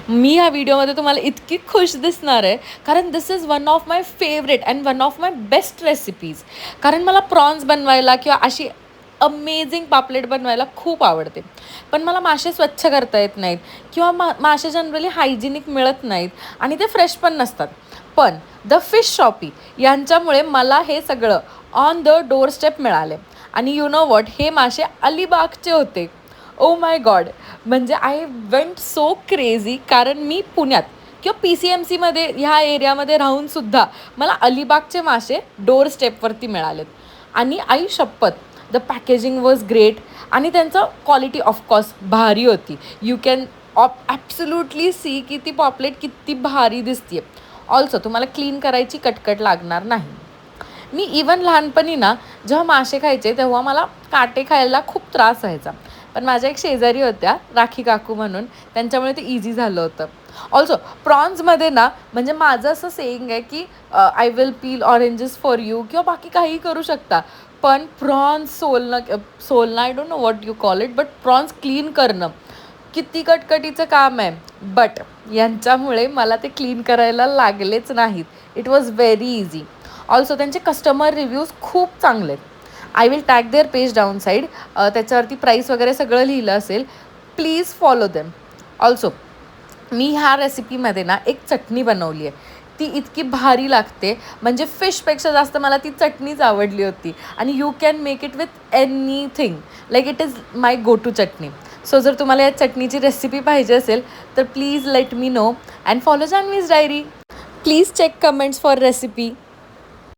मी ह्या व्हिडिओमध्ये तुम्हाला इतकी खुश दिसणार आहे, कारण this is one of my favourite and one of my best recipes. कारण मला प्रॉन्स बनवायला किंवा अशी अमेझिंग पापलेट बनवायला खूप आवडते. पण मला मासे स्वच्छ करता येत नाहीत किंवा मासे जनरली हायजिनिक मिळत नाहीत आणि ते फ्रेश पण नसतात. पण द फिश शॉपी यांच्यामुळे मला हे सगळं ऑन द डोर स्टेप मिळाले. आणि यू नो वॉट, हे मासे अलिबागचे होते. ओ माय गॉड, म्हणजे आय वेंट सो क्रेझी. कारण मी पुण्यात किंवा PCMCमध्ये ह्या एरियामध्ये राहूनसुद्धा मला अलिबागचे मासे डोर स्टेपवरती मिळालेत. आणि आई शपथ, द पॅकेजिंग वॉज ग्रेट आणि त्यांचं क्वालिटी ऑफकोर्स भारी होती. यू कॅन ॲब्सोल्युटली सी की ती पॉपलेट किती भारी दिसते. ऑल्सो तुम्हाला क्लीन करायची कटकट लागणार नाही. मी इवन लहानपणी ना जेव्हा मासे खायचे तेव्हा मला काटे खायला खूप त्रास व्हायचा. पण माझ्या एक शेजारी होत्या राखी काकू म्हणून, त्यांच्यामुळे ते इझी झालं होतं. ऑल्सो प्रॉन्समध्ये ना, म्हणजे माझं असं सेईंग आहे की I will peel oranges for you किंवा बाकी काहीही करू शकता. पण प्रॉन्स सोलणं I don't know what you call it, but prawns clean करणं किती कटकटीचं काम आहे. बट यांच्यामुळे मला ते क्लीन करायला लागलेच नाहीत. It was very easy. Also त्यांचे कस्टमर रिव्ह्यूज खूप चांगले आहेत. I will tag their page down side. त्याच्यावरती प्राईस वगैरे सगळं लिहिलं असेल. Please follow them. ऑल्सो मी ह्या रेसिपीमध्ये ना एक चटणी बनवली आहे. ती इतकी भारी लागते, म्हणजे फिशपेक्षा जास्त मला ती चटणीच आवडली होती. आणि you can make it with anything, like it is my go to chutney. So जर तुम्हाला या चटणीची रेसिपी पाहिजे असेल तर please let me know and follow Janhavi's diary. Please check comments for recipe.